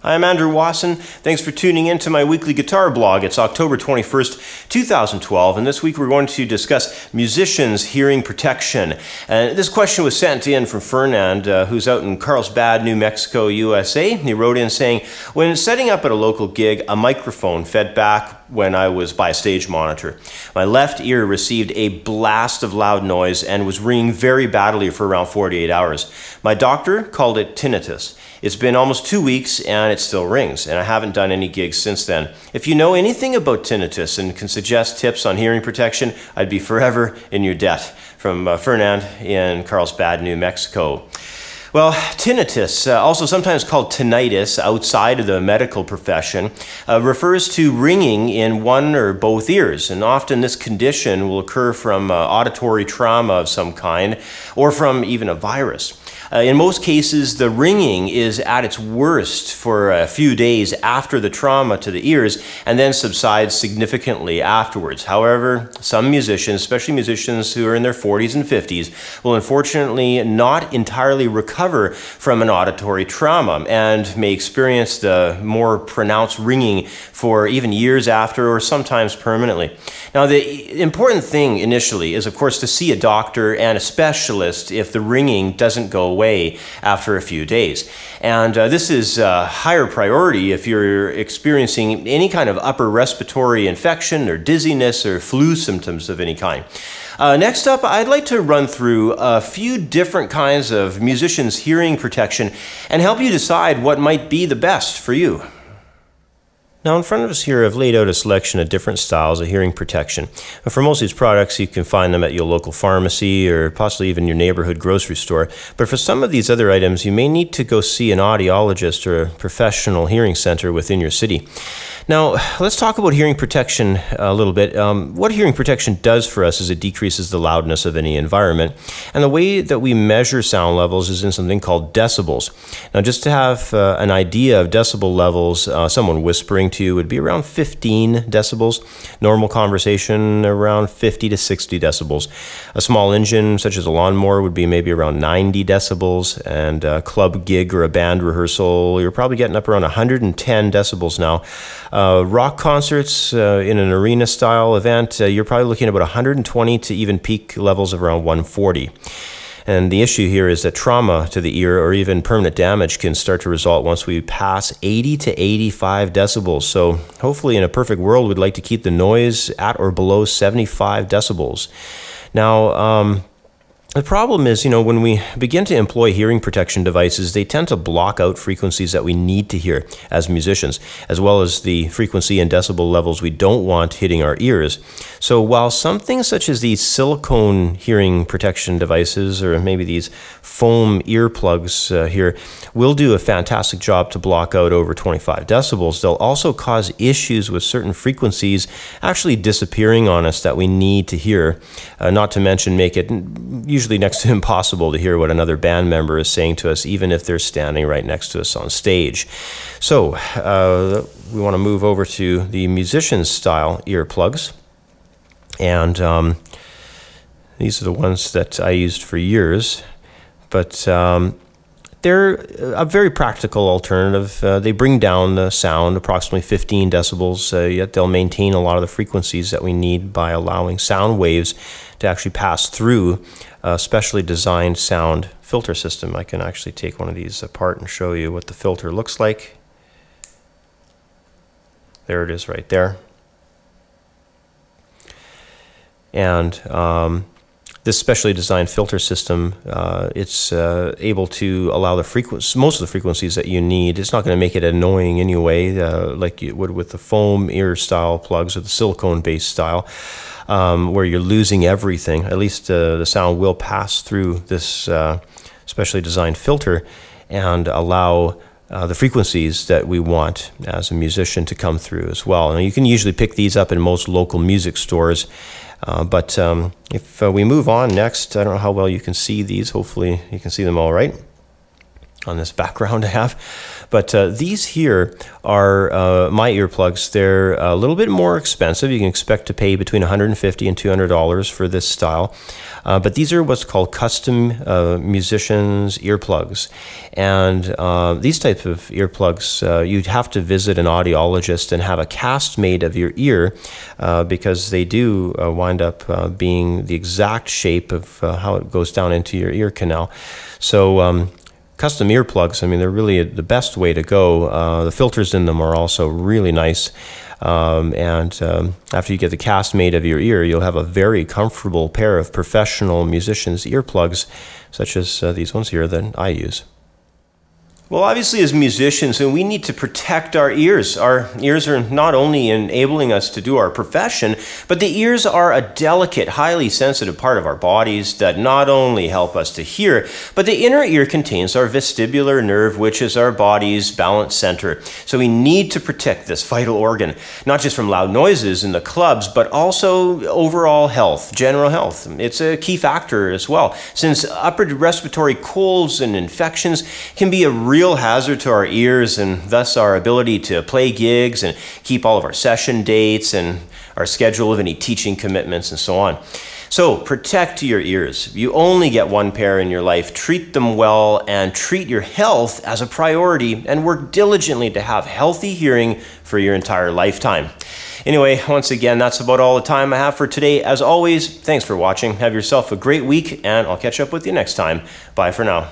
I'm Andrew Wasson. Thanks for tuning in to my weekly guitar blog. It's October 21st, 2012, and this week we're going to discuss musicians' hearing protection. And this question was sent in from Fernand, who's out in Carlsbad, New Mexico, USA. He wrote in saying, when setting up at a local gig, a microphone fed back when I was by a stage monitor. My left ear received a blast of loud noise and was ringing very badly for around 48 hours. My doctor called it tinnitus. It's been almost 2 weeks and it still rings, and I haven't done any gigs since then. If you know anything about tinnitus and can suggest tips on hearing protection, I'd be forever in your debt. From Fernand in Carlsbad, New Mexico. Well, tinnitus, also sometimes called tinnitus outside of the medical profession, refers to ringing in one or both ears. And often this condition will occur from auditory trauma of some kind or from even a virus. In most cases, the ringing is at its worst for a few days after the trauma to the ears and then subsides significantly afterwards. However, some musicians, especially musicians who are in their 40s and 50s, will unfortunately not entirely recover from an auditory trauma and may experience the more pronounced ringing for even years after or sometimes permanently. Now, the important thing initially is, of course, to see a doctor and a specialist if the ringing doesn't go away after a few days. And this is a higher priority if you're experiencing any kind of upper respiratory infection or dizziness or flu symptoms of any kind. Next up, I'd like to run through a few different kinds of musicians' hearing protection and help you decide what might be the best for you. Now in front of us here, I've laid out a selection of different styles of hearing protection. For most of these products, you can find them at your local pharmacy or possibly even your neighborhood grocery store. But for some of these other items, you may need to go see an audiologist or a professional hearing center within your city. Now, let's talk about hearing protection a little bit. What hearing protection does for us is it decreases the loudness of any environment. And the way that we measure sound levels is in something called decibels. Now, just to have an idea of decibel levels, someone whispering to you would be around 15 decibels. Normal conversation around 50 to 60 decibels. A small engine, such as a lawnmower, would be maybe around 90 decibels. And a club gig or a band rehearsal, you're probably getting up around 110 decibels now. Rock concerts in an arena-style event, you're probably looking at about 120 to even peak levels of around 140. And the issue here is that trauma to the ear or even permanent damage can start to result once we pass 80 to 85 decibels. So hopefully in a perfect world, we'd like to keep the noise at or below 75 decibels. Now, the problem is, when we begin to employ hearing protection devices, they tend to block out frequencies that we need to hear as musicians, as well as the frequency and decibel levels we don't want hitting our ears. So while something such as these silicone hearing protection devices, or maybe these foam earplugs here, will do a fantastic job to block out over 25 decibels, they'll also cause issues with certain frequencies actually disappearing on us that we need to hear, not to mention make it usually next to impossible to hear what another band member is saying to us, even if they're standing right next to us on stage. So we want to move over to the musician style earplugs, and these are the ones that I used for years, but they're a very practical alternative. They bring down the sound approximately 15 decibels, yet they'll maintain a lot of the frequencies that we need by allowing sound waves to actually pass through a specially designed sound filter system. I can actually take one of these apart and show you what the filter looks like. There it is right there. And this specially designed filter system, it's able to allow the most of the frequencies that you need. It's not going to make it annoying anyway, like you would with the foam ear style plugs or the silicone based style, where you're losing everything. At least the sound will pass through this specially designed filter and allow the frequencies that we want as a musician to come through as well. Now, you can usually pick these up in most local music stores. But if we move on next, I don't know how well you can see these. Hopefully you can see them all right on this background I have. But these here are my earplugs. They're a little bit more expensive. You can expect to pay between $150 and $200 for this style. But these are what's called custom musicians earplugs. And these types of earplugs, you'd have to visit an audiologist and have a cast made of your ear because they do wind up being the exact shape of how it goes down into your ear canal. So custom earplugs, I mean, they're really the best way to go. The filters in them are also really nice. After you get the cast made of your ear, you'll have a very comfortable pair of professional musicians' earplugs, such as these ones here that I use. Well, obviously, as musicians, we need to protect our ears. Our ears are not only enabling us to do our profession, but the ears are a delicate, highly sensitive part of our bodies that not only help us to hear, but the inner ear contains our vestibular nerve, which is our body's balance center. So we need to protect this vital organ, not just from loud noises in the clubs, but also overall health, general health. It's a key factor as well, since upper respiratory colds and infections can be a real hazard to our ears and thus our ability to play gigs and keep all of our session dates and our schedule of any teaching commitments and so on. So protect your ears. You only get one pair in your life. Treat them well and treat your health as a priority and work diligently to have healthy hearing for your entire lifetime. Anyway, once again, that's about all the time I have for today. As always, thanks for watching. Have yourself a great week and I'll catch up with you next time. Bye for now.